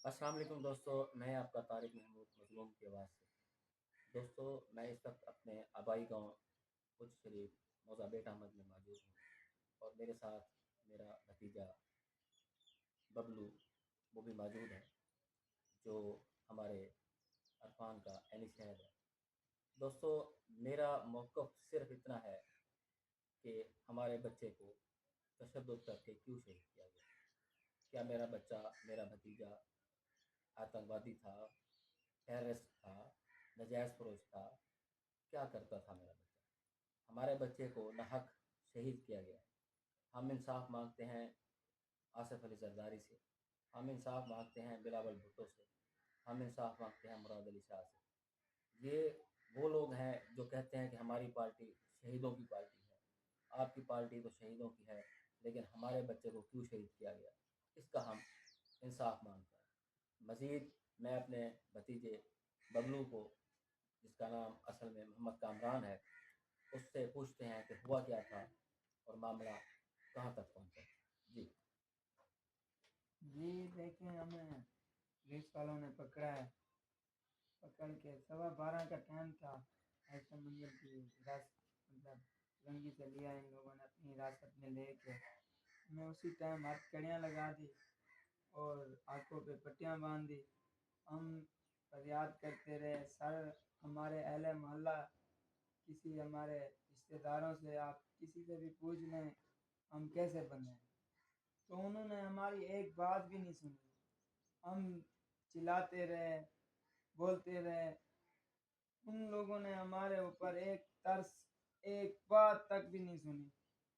السلام علیکم دوستو، میں آپ کا طارق محمود مظلوم کی آواز سے۔ دوستو، میں اس وقت اپنے آبائی گاؤں کچھ شریف موزہ بیٹ احمد میں موجود ہوں، اور میرے ساتھ میرا بھتیجا ببلو وہ بھی موجود ہے، جو ہمارے عرفان کا عینی شہر ہے۔ دوستو، میرا موقف صرف اتنا ہے کہ ہمارے بچے کو تشدد کر کے کیوں شہید کیا گیا؟ کیا میرا بچہ، میرا بھتیجا آتنکوادی تھا، ٹیررسٹ تھا، نجائز فروش تھا؟ کیا کرتا تھا میرا بچہ؟ ہمارے بچے کو ناحق شہید کیا گیا ہے۔ ہم انصاف مانگتے ہیں آصف علی زرداری سے، ہم انصاف مانگتے ہیں بلاول بھٹو سے، ہم انصاف مانگتے ہیں مراد علی شاہ سے۔ یہ وہ لوگ ہیں جو کہتے ہیں کہ ہماری پارٹی شہیدوں کی پارٹی ہے۔ آپ کی پارٹی تو شہیدوں کی ہے، لیکن ہمارے بچے کو کیوں شہید کیا گیا؟ اس کا ہم انصاف مانگتے ہیں۔ مزید میں اپنے بھتیجے ببلو کو، جس کا نام اصل میں محمد کامران ہے، اس سے پوچھتے ہیں کہ ہوا کیا تھا اور معاملہ کہاں تک پہنچا۔ جی جی دیکھیں، ہمیں پولیس والوں نے پکڑا ہے، پکڑ کے 12:15 کا ٹائم تھا۔ ایسے منظر کی مطلب رنگی سے لیا ان لوگوں نے اپنی حراست میں لے کے، ہمیں اسی ٹائم ہاتھ کڑیاں لگا دی اور آنکھوں پہ پٹیاں باندھ دی۔ ہم فریاد کرتے رہے، سر ہمارے اہل محلہ، کسی ہمارے رشتہ داروں سے آپ کسی سے بھی پوچھ لیں ہم کیسے بنے، تو انہوں نے ہماری ایک بات بھی نہیں سنی۔ ہم چلاتے رہے، بولتے رہے، ان لوگوں نے ہمارے اوپر ایک بات تک بھی نہیں سنی،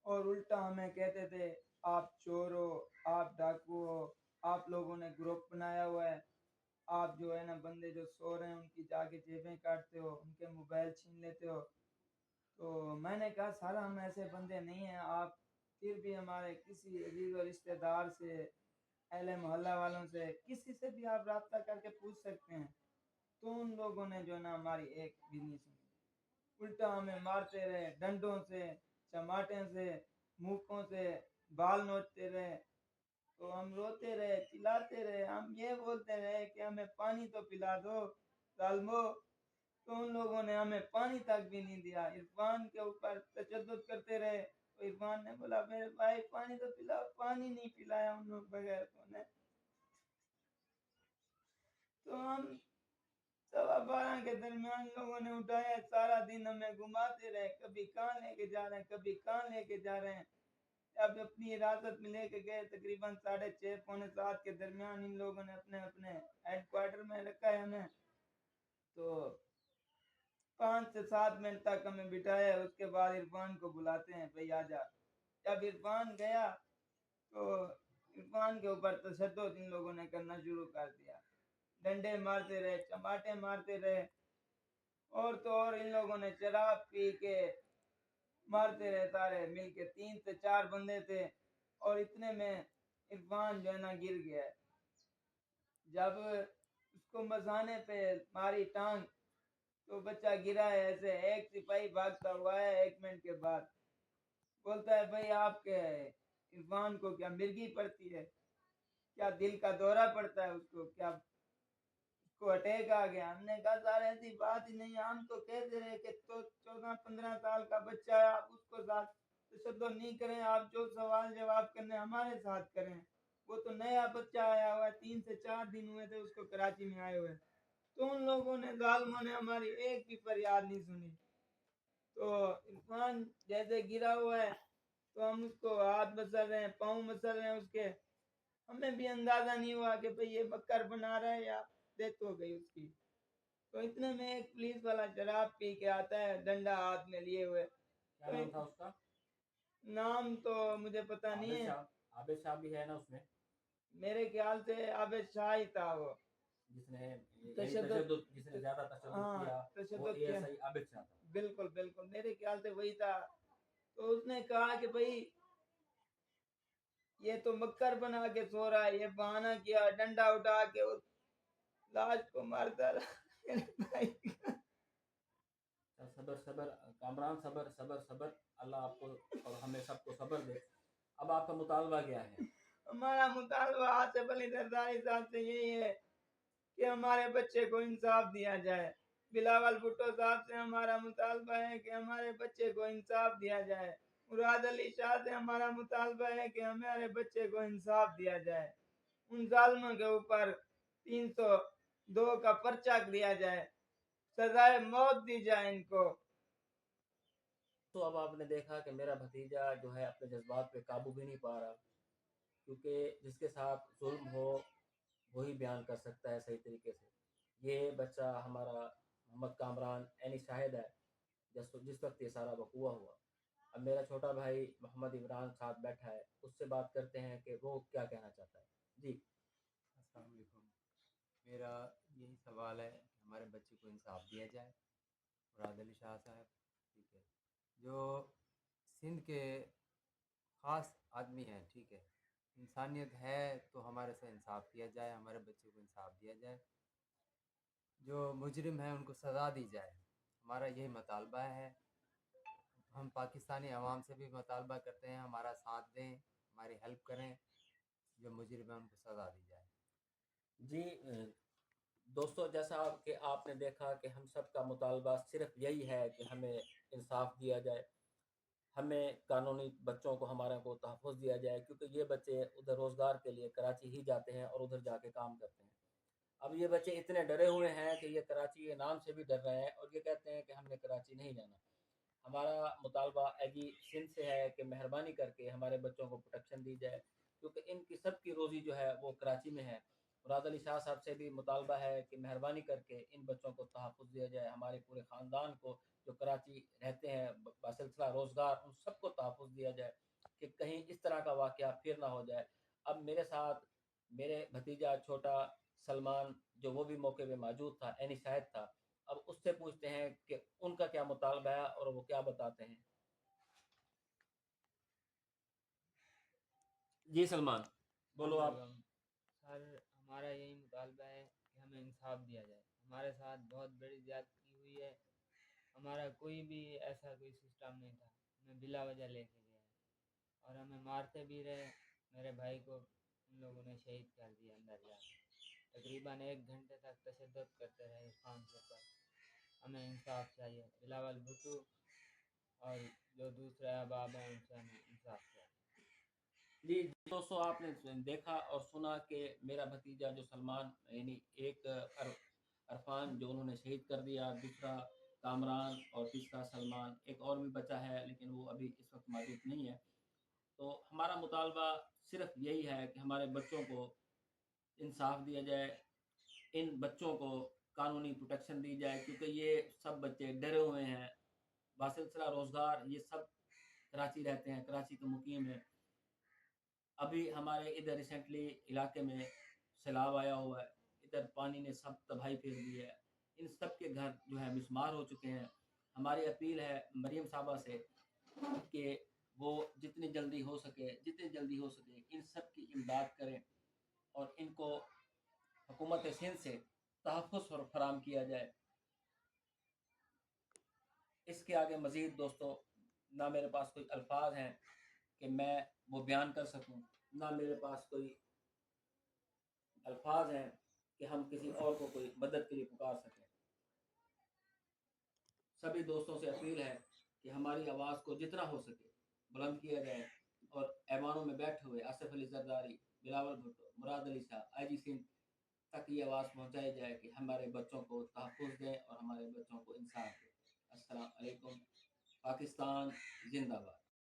اور الٹا ہمیں کہتے تھے آپ چور ہو، آپ ڈاکو ہو، آپ لوگوں نے گروپ بنایا ہوا ہے، آپ جو ہے نا بندے جو سو رہے ہیں ان کی جا کے جیبیں کاٹتے ہو، ان کے موبائل چھین لیتے ہو۔ تو میں نے کہا سارا ہم ایسے بندے نہیں ہیں، آپ پھر بھی ہمارے کسی عزیز و رشتہ دار سے، اہل محلہ والوں سے، کسی سے بھی آپ رابطہ کر کے پوچھ سکتے ہیں۔ تو ان لوگوں نے جو نا ہماری ایک بھی نہیں سنی، الٹا ہمیں مارتے رہے، ڈنڈوں سے، چماٹے سے، موکوں سے، بال نوچتے رہے۔ تو ہم روتے رہے، چلاتے رہے، ہم یہ بولتے رہے کہ ہمیں پانی تو پلا دو ظالمو۔ تو ان لوگوں نے ہمیں پانی تک بھی نہیں دیا، عرفان کے اوپر تشدد کرتے رہے۔ تو عرفان نے بولا میرے بھائی پانی تو پلاؤ، پانی نہیں پلایا ان لوگ بغیر نے۔ تو ہم 12:15 کے درمیان لوگوں نے اٹھایا، سارا دن ہمیں گھماتے رہے، کبھی کہاں لے کے جا رہے ہیں، کبھی کہاں لے کے جا رہے ہیں۔ اب اپنی حراست میں لے کے گئے، تقریباً 6:30 پونے 7 کے درمیان ان لوگوں نے اپنے ہیڈ کوارٹر میں رکھا ہے ہمیں۔ تو 5 سے 7 منٹ تک ہمیں بٹھایا، اس کے بعد عرفان کو بلاتے ہیں بھائی آ جا۔ جب عرفان گیا تو عرفان کے اوپر تشدد ان لوگوں نے کرنا شروع کر دیا، ڈنڈے مارتے رہے، چماٹے مارتے رہے، اور تو اور ان لوگوں نے شراب پی کے مارتے رہے، سارے مل کے 3 سے 4 بندے تھے، اور اتنے میں عرفان جو ہے نا گر گیا۔ جب اس کو مسانے پہ ماری ٹانگ تو بچہ گرا ہے ایسے، ایک سپاہی بھاگتا ہوا ہے 1 منٹ کے بعد، بولتا ہے بھائی آپ کے عرفان کو کیا مرگی پڑتی ہے، کیا دل کا دورہ پڑتا ہے اس کو، کیا اس کو اٹیک آ گیا؟ ہم نے کہا سارے ایسی بات ہی نہیں ہے، ہم تو کہتے رہے کہ تو 14-15 سال کا بچہ ہے، آپ اس کو ساتھ تشدد نہیں کریں، آپ جو سوال جواب کرنے ہمارے ساتھ کریں۔ وہ تو نیا بچہ آیا ہوا ہے، 3 سے 4 دن ہوئے تھے اس کو کراچی میں آئے ہوئے۔ تو ان لوگوں نے ظالموں نے ہماری ایک بھی فریاد نہیں سنی۔ تو عرفان جیسے گرا ہوا ہے تو ہم اس کو ہاتھ مسل رہے ہیں، پاؤں مسل رہے ہیں اس کے، ہمیں بھی اندازہ نہیں ہوا کہ بھئی یہ بکر بنا رہا ہے یا ڈیتھ ہو گئی اس کی۔ تو اتنے میں ایک پولیس والا شراب پی کے آتا ہے ڈنڈا ہاتھ میں لیے ہوئے۔ کیا نام تھا اس کا؟ نام تو مجھے پتہ نہیں ہے، عابد شاہ بھی ہے نا اس میں؟ میرے خیال سے عابد شاہ ہی تھا وہ، جس نے تشدد، جس نے زیادہ تشدد ہاں کیا، وہ تشدد اے کیا، ایس آئی عابد شاہ تھا۔ بالکل بالکل میرے خیال سے وہی تھا۔ تو اس نے کہا کہ بھئی یہ تو مکر بنا کے سو رہا ہے، یہ بہانہ کیا، ڈنڈا اٹھا کے اس لاش کو مارتا رہا۔ صبر صبر کامران، صبر صبر صبر، اللہ آپ کو اور ہمیں سب کو صبر دے۔ اب آپ کا مطالبہ کیا ہے؟ ہمارا مطالبہ آصف علی زرداری صاحب سے یہی ہے کہ ہمارے بچے کو انصاف دیا جائے. بلاول بھٹو صاحب سے ہمارا مطالبہ ہے کہ ہمارے بچے کو انصاف دیا جائے. مراد علی شاہ سے ہمارا مطالبہ ہے کہ ہمارے بچے کو انصاف دیا جائے. ان ظالموں کے اوپر 302 کا پرچہ دیا جائے, سزائے موت دی جائے ان کو. تو اب آپ نے دیکھا کہ میرا بھتیجا جو ہے اپنے جذبات پہ قابو بھی نہیں پا رہا، کیونکہ جس کے ساتھ ظلم ہو وہی بیان کر سکتا ہے صحیح طریقے سے. یہ بچہ ہمارا محمد کامران عینی شاہد ہے جس وقت یہ سارا وقوع ہوا. اب میرا چھوٹا بھائی محمد عمران ساتھ بیٹھا ہے، اس سے بات کرتے ہیں کہ وہ کیا کہنا چاہتا ہے. جی السلام علیکم. میرا یہی سوال ہے کہ ہمارے بچے کو انصاف دیا جائے. مراد علی شاہ صاحب ٹھیک ہے، جو سندھ کے خاص آدمی ہیں، ٹھیک ہے، انسانیت ہے تو ہمارے سے انصاف کیا جائے، ہمارے بچے کو انصاف دیا جائے. جو مجرم ہیں ان کو سزا دی جائے. ہمارا یہی مطالبہ ہے. ہم پاکستانی عوام سے بھی مطالبہ کرتے ہیں ہمارا ساتھ دیں، ہماری ہیلپ کریں. جو مجرم ہیں ان کو سزا دی جائے. جی دوستو، جیسا کہ آپ نے دیکھا کہ ہم سب کا مطالبہ صرف یہی ہے کہ ہمیں انصاف دیا جائے، ہمیں قانونی بچوں کو ہمارے کو تحفظ دیا جائے، کیونکہ یہ بچے ادھر روزگار کے لیے کراچی ہی جاتے ہیں اور ادھر جا کے کام کرتے ہیں. اب یہ بچے اتنے ڈرے ہوئے ہیں کہ یہ کراچی کے نام سے بھی ڈر رہے ہیں اور یہ کہتے ہیں کہ ہم نے کراچی نہیں جانا. ہمارا مطالبہ ایجی سندھ سے ہے کہ مہربانی کر کے ہمارے بچوں کو پروٹیکشن دی جائے، کیونکہ ان کی سب کی روزی جو ہے وہ کراچی میں ہے. مراد علی شاہ صاحب سے بھی مطالبہ ہے کہ مہربانی کر کے ان بچوں کو تحفظ دیا جائے، ہمارے پورے خاندان کو جو کراچی رہتے ہیں بسلسلہ روزگار ان سب کو تحفظ دیا جائے کہ کہیں اس طرح کا واقعہ پھر نہ ہو جائے. اب میرے ساتھ میرے بھتیجا چھوٹا سلمان جو وہ بھی موقع پہ موجود تھا، عینی شاہد تھا. اب اس سے پوچھتے ہیں کہ ان کا کیا مطالبہ ہے اور وہ کیا بتاتے ہیں. جی سلمان بولو آپ. سر ہمارا یہی مطالبہ ہے کہ ہمیں انصاف دیا جائے. ہمارے ساتھ بہت بڑی زیادتی ہوئی ہے. ہمارا کوئی بھی ایسا کوئی سسٹم نہیں تھا، ہمیں بلا وجہ لے کے گیا ہے اور ہمیں مارتے بھی رہے. میرے بھائی کو ان لوگوں نے شہید کر دیا اندر جا کے. تقریباً 1 گھنٹے تک تشدد کرتے رہے عرفان کے اوپر. ہمیں انصاف چاہیے. بلاول بھٹو اور جو دوسرے احباب ہیں ان سے ہمیں انصاف چاہیے. جی دوستو، آپ نے دیکھا اور سنا کہ میرا بھتیجا جو سلمان، یعنی ایک عرفان جو انہوں نے شہید کر دیا، دوسرا کامران اور تیسرا سلمان، ایک اور بھی بچہ ہے لیکن وہ ابھی اس وقت موجود نہیں ہے. تو ہمارا مطالبہ صرف یہی ہے کہ ہمارے بچوں کو انصاف دیا جائے، ان بچوں کو قانونی پروٹیکشن دی جائے، کیونکہ یہ سب بچے ڈرے ہوئے ہیں. باسلسلہ روزگار یہ سب کراچی رہتے ہیں، کراچی کے مقیم ہیں. ابھی ہمارے ادھر ریسنٹلی علاقے میں سیلاب آیا ہوا ہے، ادھر پانی نے سب تباہی پھیر دی ہے. ان سب کے گھر جو ہے مسمار ہو چکے ہیں. ہماری اپیل ہے مریم صاحبہ سے کہ وہ جتنی جلدی ہو سکے ان سب کی امداد کریں اور ان کو حکومت سندھ سے تحفظ فراہم کیا جائے. اس کے آگے مزید دوستو نہ میرے پاس کوئی الفاظ ہیں کہ میں وہ بیان کر سکوں، نہ میرے پاس کوئی الفاظ ہیں کہ ہم کسی اور کو کوئی مدد کے لیے پکار سکیں. سبھی دوستوں سے اپیل ہے کہ ہماری آواز کو جتنا ہو سکے بلند کیا جائے اور ایوانوں میں بیٹھے ہوئے آصف علی زرداری، بلاول بھٹو، مراد علی شاہ، آئی جی سندھ تک یہ آواز پہنچائی جائے کہ ہمارے بچوں کو تحفظ دیں اور ہمارے بچوں کو انصاف دیں. السلام علیکم. پاکستان زندہ باد.